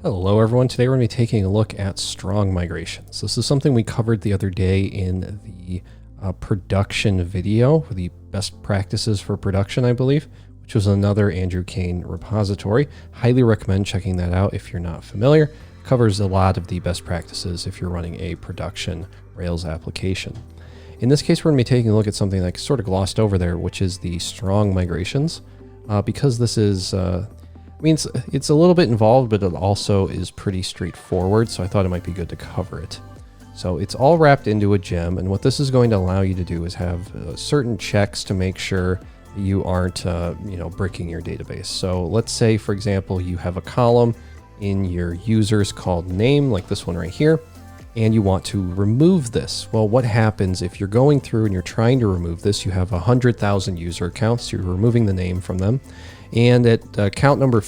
Hello everyone, today we're going to be taking a look at strong migrations. This is something we covered the other day in the production video, the best practices for production, I believe, which was another Andrew Kane repository. Highly recommend checking that out if you're not familiar. It covers a lot of the best practices if you're running a production Rails application. In this case, we're going to be taking a look at something that I sort of glossed over there, which is the strong migrations. Because this is it's a little bit involved, but it also is pretty straightforward, so I thought it might be good to cover it. So it's all wrapped into a gem, and what this is going to allow you to do is have certain checks to make sure you aren't breaking your database. So let's say, for example, you have a column in your users called name, like this one right here, and you want to remove this. Well, what happens if you're going through and you're trying to remove this? You have 100,000 user accounts, you're removing the name from them, and at count number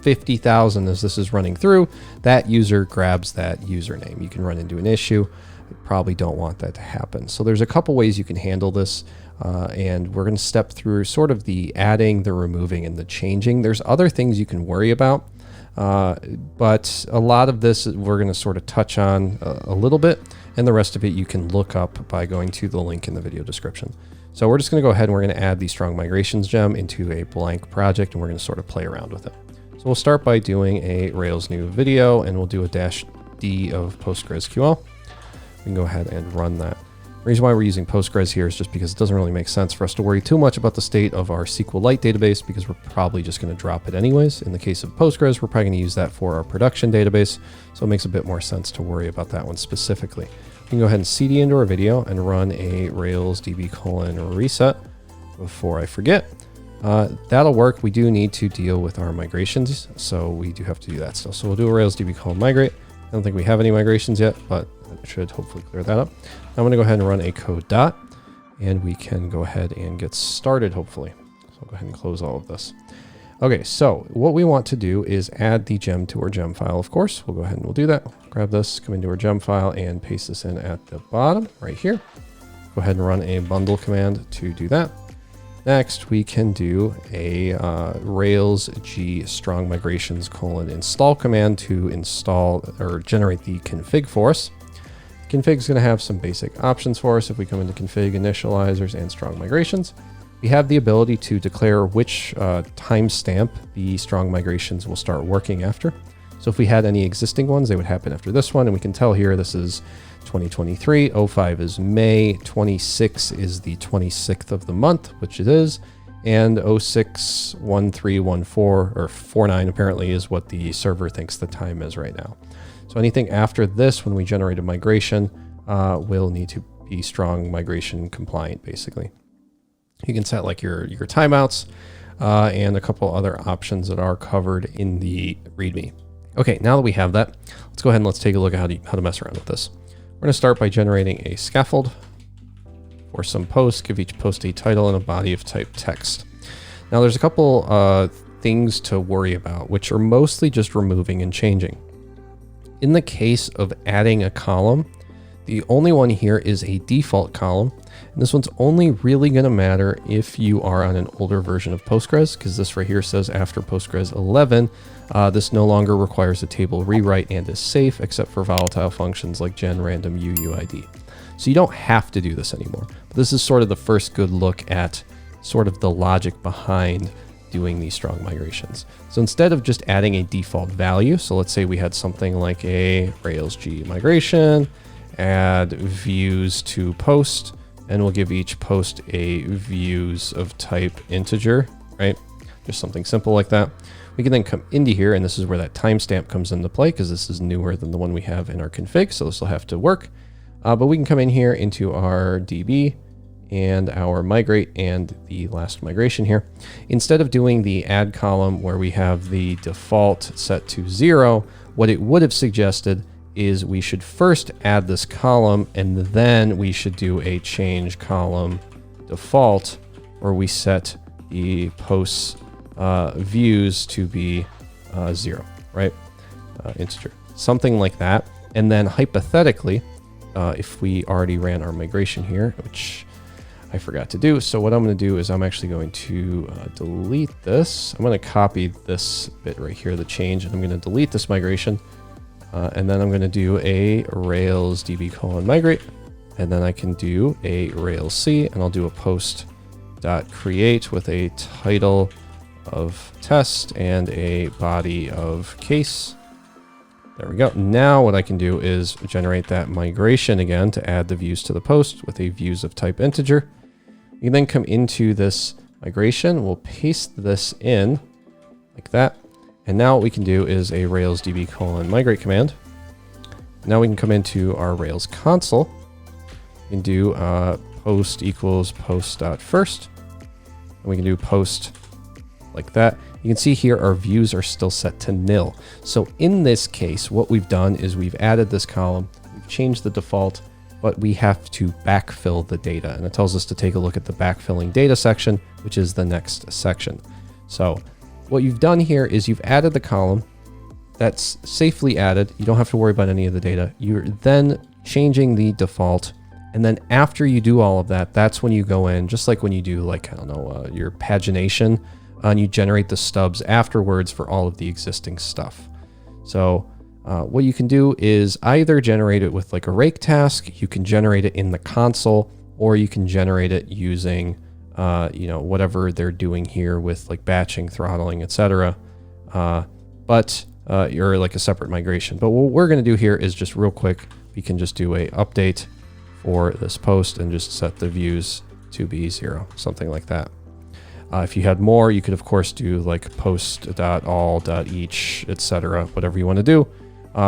50,000, as this is running through, that user grabs that username. You can run into an issue. You probably don't want that to happen. So there's a couple ways you can handle this, and we're going to step through sort of the adding, the removing, and the changing. There's other things you can worry about, but a lot of this we're going to sort of touch on a little bit, and the rest of it you can look up by going to the link in the video description. So we're just going to go ahead and we're going to add the strong migrations gem into a blank project, and we're going to sort of play around with it. So we'll start by doing a Rails new video, and we'll do a -d of PostgreSQL. We can go ahead and run that. The reason why we're using Postgres here is just because it doesn't really make sense for us to worry too much about the state of our SQLite database, because we're probably just going to drop it anyways. In the case of Postgres, we're probably going to use that for our production database, so it makes a bit more sense to worry about that one specifically. We can go ahead and cd into our video and run a Rails db:/reset before I forget. That'll work. We do need to deal with our migrations, so we do have to do that still. So we'll do a Rails db:/migrate. I don't think we have any migrations yet, but it should hopefully clear that up. I'm going to go ahead and run a code dot, and we can go ahead and get started, hopefully. So I'll go ahead and close all of this. Okay, so what we want to do is add the gem to our gem file, of course. We'll go ahead and we'll do that. Grab this, come into our gem file, and paste this in at the bottom right here. Go ahead and run a bundle command to do that. Next, we can do a Rails g strong migrations :install command to install or generate the config for us. Config is going to have some basic options for us. If we come into config, initializers, and strong migrations, we have the ability to declare which timestamp the strong migrations will start working after. So if we had any existing ones, they would happen after this one. And we can tell here this is 2023, 05 is May, 26 is the 26th of the month, which it is, and 06, 1314, or 49 apparently is what the server thinks the time is right now. So anything after this, when we generate a migration, will need to be strong migration compliant, basically. You can set like your timeouts and a couple other options that are covered in the README. Okay, now that we have that, let's go ahead and let's take a look at how to mess around with this. We're going to start by generating a scaffold for some posts, give each post a title and a body of type text. Now there's a couple things to worry about, which are mostly just removing and changing. In the case of adding a column, the only one here is a default column. And this one's only really going to matter if you are on an older version of Postgres, because this right here says after Postgres 11, this no longer requires a table rewrite and is safe, except for volatile functions like gen random UUID. So you don't have to do this anymore. But this is sort of the first good look at sort of the logic behind doing these strong migrations. So instead of just adding a default value, so let's say we had something like a Rails G migration, add views to post, and we'll give each post a views of type integer, right? Just something simple like that. We can then come into here, and this is where that timestamp comes into play, because this is newer than the one we have in our config, so this will have to work. But we can come in here into our DB and our migrate and the last migration here. Instead of doing the add column where we have the default set to 0, what it would have suggested is we should first add this column, and then we should do a change column default where we set the posts views to be 0, right? Integer, something like that. And then hypothetically, if we already ran our migration here, which I forgot to do. So what I'm going to do is I'm actually going to delete this. I'm going to copy this bit right here, the change, and I'm going to delete this migration. And then I'm going to do a Rails db:/migrate, and then I can do a Rails C, and I'll do a post.create with a title of test and a body of case. There we go. Now what I can do is generate that migration again to add the views to the post with a views of type integer. You can then come into this migration. We'll paste this in like that. And now what we can do is a Rails db:/migrate command. Now we can come into our Rails console. We can do post equals post.first. And we can do post like that. You can see here our views are still set to nil. So in this case, what we've done is we've added this column, we've changed the default, but we have to backfill the data. And it tells us to take a look at the backfilling data section, which is the next section. So what you've done here is you've added the column. That's safely added. You don't have to worry about any of the data. You're then changing the default. And then after you do all of that, that's when you go in, just like when you do like, I don't know, your pagination, and you generate the stubs afterwards for all of the existing stuff. So what you can do is either generate it with like a rake task, you can generate it in the console, or you can generate it using whatever they're doing here with like batching, throttling, etc. You're like a separate migration. But what we're going to do here is just real quick, we can just do a update for this post and just set the views to be 0, something like that. If you had more, you could of course do like post.all.each, etc., whatever you want to do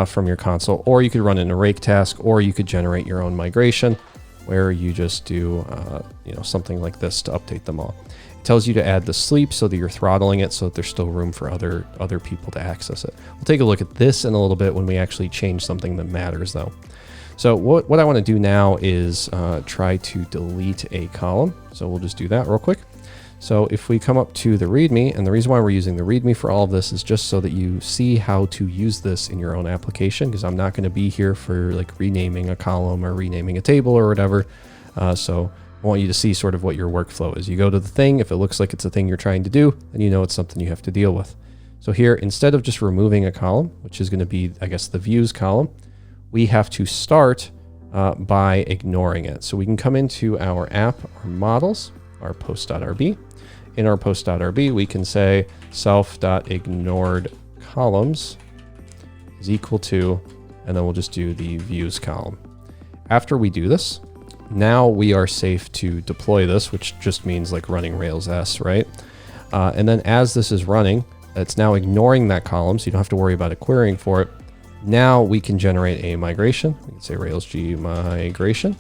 from your console, or you could run in a rake task, or you could generate your own migration where you just do something like this to update them all. It tells you to add the sleep so that you're throttling it so that there's still room for other people to access it. We'll take a look at this in a little bit when we actually change something that matters though. So what I want to do now is try to delete a column. So we'll just do that real quick. So if we come up to the README, and the reason why we're using the README for all of this is just so that you see how to use this in your own application, because I'm not going to be here for like renaming a column or renaming a table or whatever. So I want you to see sort of what your workflow is. You go to the thing, if it looks like it's a thing you're trying to do, then you know it's something you have to deal with. So here, instead of just removing a column, which is going to be, I guess, the views column, we have to start by ignoring it. So we can come into our app, our models, our post.rb. In our post.rb, we can say self.ignored columns is equal to, and then we'll just do the views column. After we do this, now we are safe to deploy this, which just means like running Rails S, right? And then as this is running, it's now ignoring that column, so you don't have to worry about it querying for it. Now we can generate a migration. We can say Rails G migration.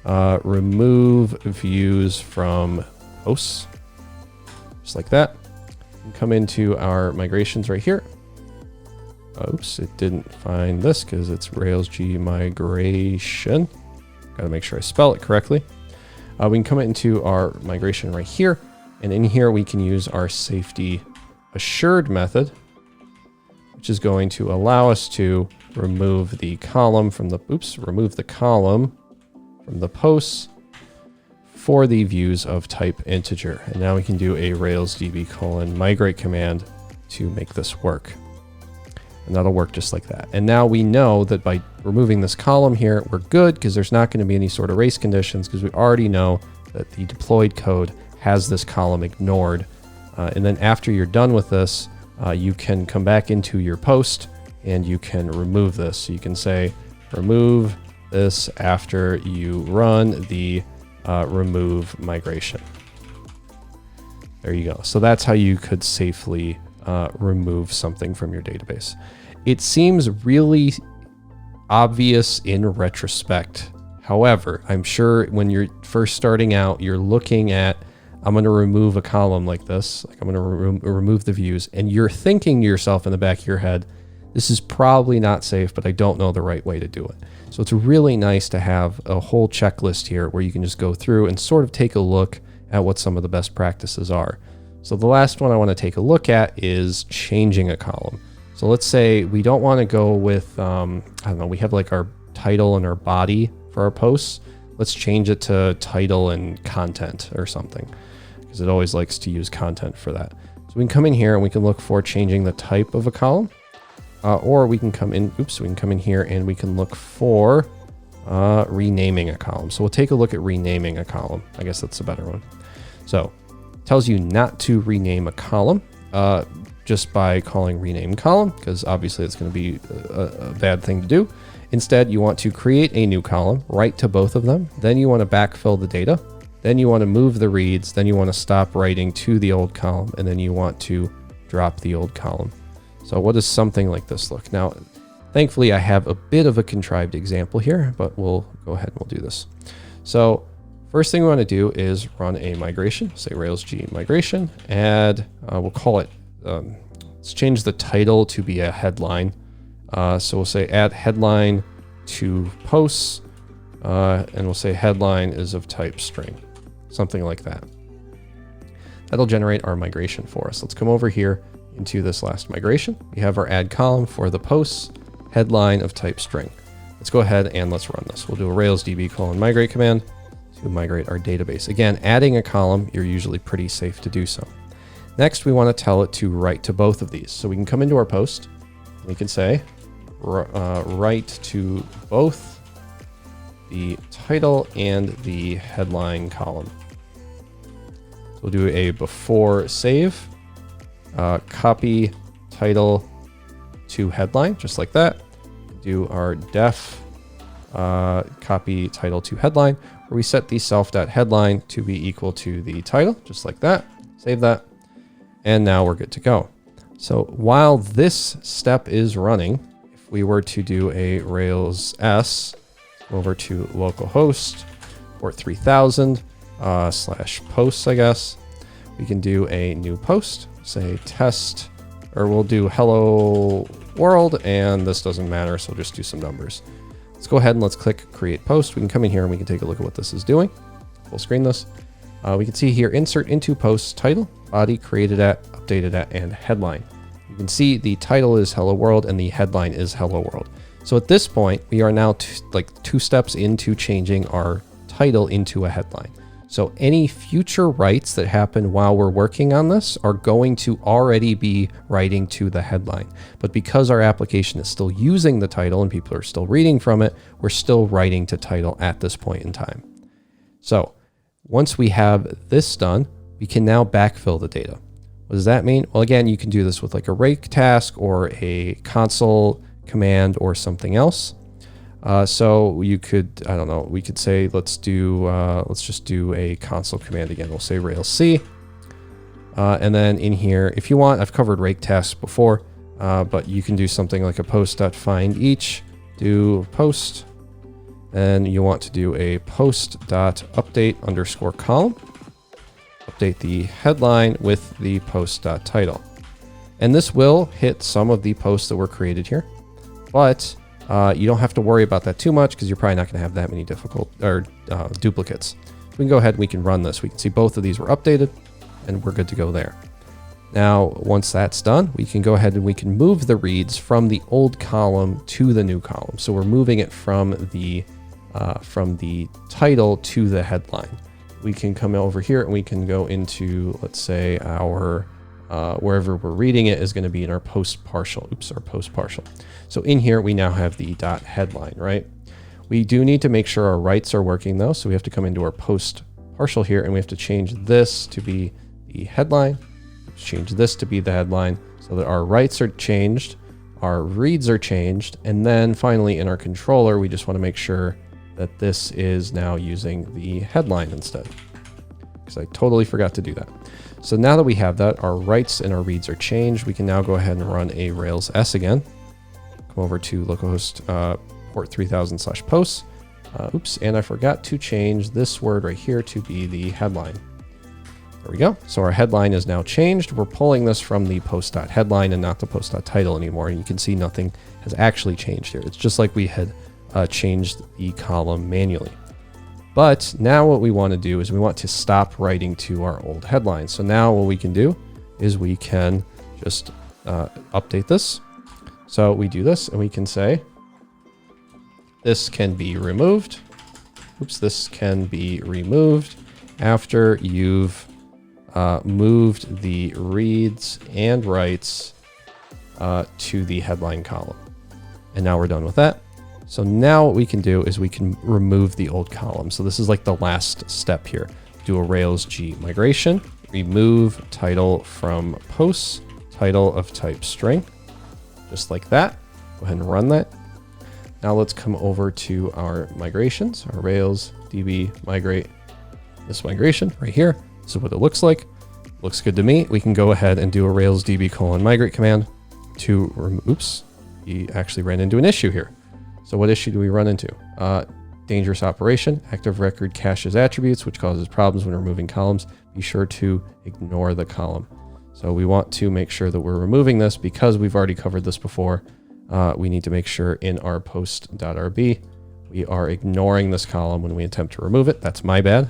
Remove views from posts, just like that. And come into our migrations right here. Oops, it didn't find this because it's Rails G migration. Got to make sure I spell it correctly. We can come into our migration right here, and in here we can use our safety assured method, which is going to allow us to remove the column from the posts for the views of type integer. And now we can do a Rails db:/migrate command to make this work. And that'll work just like that. And now we know that by removing this column here, we're good because there's not going to be any sort of race conditions because we already know that the deployed code has this column ignored. And then after you're done with this, you can come back into your post and you can remove this. So you can say remove this after you run the remove migration. There you go. So that's how you could safely remove something from your database. It seems really obvious in retrospect. However, I'm sure when you're first starting out, you're looking at, I'm going to remove a column like this, like I'm going to remove the views, and you're thinking to yourself in the back of your head, this is probably not safe, but I don't know the right way to do it. So it's really nice to have a whole checklist here where you can just go through and sort of take a look at what some of the best practices are. So the last one I want to take a look at is changing a column. So let's say we don't want to go with, I don't know, we have like our title and our body for our posts. let's change it to title and content or something, because it always likes to use content for that. So we can come in here and we can look for changing the type of a column, or we can come in, we can come in here and we can look for renaming a column. So we'll take a look at renaming a column. I guess that's a better one. So it tells you not to rename a column just by calling rename column, because obviously it's going to be a bad thing to do. Instead, you want to create a new column, write to both of them. Then you want to backfill the data. Then you want to move the reads. Then you want to stop writing to the old column. And then you want to drop the old column. So what does something like this look? Now, thankfully, I have a bit of a contrived example here, but we'll go ahead and we'll do this. So first thing we want to do is run a migration, say Rails G migration, add, we'll call it, let's change the title to be a headline. So we'll say add headline to posts, and we'll say headline is of type string, something like that. That'll generate our migration for us. Let's come over here into this last migration. We have our add column for the posts, headline of type string. Let's go ahead and let's run this. We'll do a Rails DB :migrate command to migrate our database. Again, adding a column, you're usually pretty safe to do so. Next, we want to tell it to write to both of these. So we can come into our post, we can say, write to both the title and the headline column. So we'll do a before save, copy title to headline, just like that. Do our def copy title to headline, where we set the self.headline to be equal to the title, just like that. Save that. And now we're good to go. So while this step is running, if we were to do a Rails S, over to localhost port 3000 / posts, I guess, we can do a new post, say test, or we'll do hello world, and this doesn't matter, so we'll just do some numbers. Let's go ahead and let's click create post. We can come in here and we can take a look at what this is doing. Full screen this. We can see here, insert into post title, body, created at, updated at, and headline. You can see the title is hello world and the headline is hello world. So at this point, we are now two steps into changing our title into a headline. So any future writes that happen while we're working on this are going to already be writing to the headline. But because our application is still using the title and people are still reading from it, we're still writing to title at this point in time. So once we have this done, we can now backfill the data. What does that mean? Well, again, you can do this with like a rake task or a console command or something else. So you could, I don't know, we could say, let's just do a console command again. We'll say Rails C. And then in here, if you want, I've covered rake tasks before, but you can do something like a post.findEach, do post, and you want to do a post.update_column, update the headline with the post.title. And this will hit some of the posts that were created here, but you don't have to worry about that too much because you're probably not going to have that many duplicates. We can go ahead and we can run this. We can see both of these were updated and we're good to go there. Now, once that's done, we can go ahead and we can move the reads from the old column to the new column. So we're moving it from the title to the headline. We can come over here and we can go into, let's say, our wherever we're reading it is going to be in our post partial. Our post partial. So in here, we now have the dot headline, right? We do need to make sure our writes are working though. So we have to come into our post partial here and we have to change this to be the headline, change this to be the headline so that our writes are changed, our reads are changed. And then finally in our controller, we just want to make sure that this is now using the headline instead, because I totally forgot to do that. So now that we have that, our writes and our reads are changed. We can now go ahead and run a Rails S again. Come over to localhost port 3000 / posts. And I forgot to change this word right here to be the headline. There we go. So our headline is now changed. We're pulling this from the post.headline and not the post.title anymore. And you can see nothing has actually changed here. It's just like we had changed the column manually. But now what we want to do is we want to stop writing to our old headline. So now what we can do is we can just update this. So we do this and we can say, this can be removed. oops, this can be removed after you've moved the reads and writes to the headline column. And now we're done with that. So now what we can do is we can remove the old column. So this is like the last step here. Do a Rails G migration, remove title from posts, title of type string, just like that. Go ahead and run that. Now let's come over to our migrations, our Rails DB migrate, this migration right here. This is what it looks like. Looks good to me. We can go ahead and do a Rails DB :migrate command to oops, we actually ran into an issue here. So what issue do we run into? Dangerous operation, active record caches attributes, which causes problems when removing columns. Be sure to ignore the column. So we want to make sure that we're removing this because we've already covered this before. We need to make sure in our post.rb, we are ignoring this column when we attempt to remove it. That's my bad.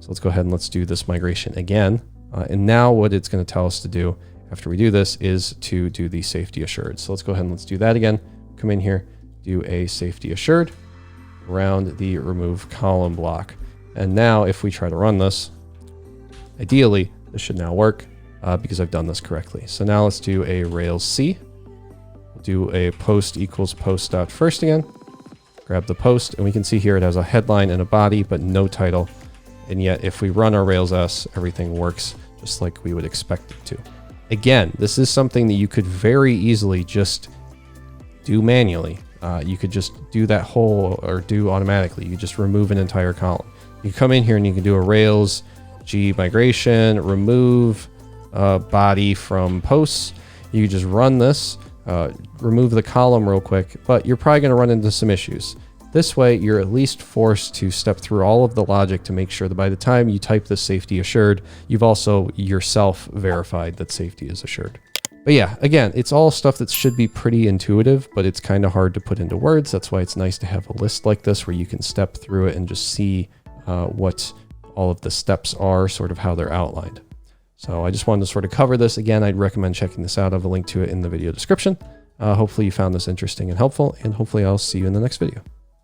So let's go ahead and let's do this migration again. And now what it's going to tell us to do after we do this is to do the safety assured. So let's go ahead and let's do that again. Come in here, do a safety assured around the remove column block. And now if we try to run this, ideally this should now work because I've done this correctly. So now let's do a Rails C. We'll do a post equals post.first again. Grab the post and we can see here it has a headline and a body, but no title. And yet if we run our Rails S, everything works just like we would expect it to. Again, this is something that you could very easily just do manually. You could just do that whole or do automatically. You just remove an entire column. You come in here and you can do a Rails G migration, remove body from posts. You just run this, remove the column real quick, but you're probably going to run into some issues. This way, you're at least forced to step through all of the logic to make sure that by the time you type the safety assured, you've also yourself verified that safety is assured. But yeah, again, it's all stuff that should be pretty intuitive, but it's kind of hard to put into words. That's why it's nice to have a list like this where you can step through it and just see what all of the steps are, sort of how they're outlined. So I just wanted to sort of cover this. Again, I'd recommend checking this out. I have a link to it in the video description. Hopefully you found this interesting and helpful, and hopefully I'll see you in the next video.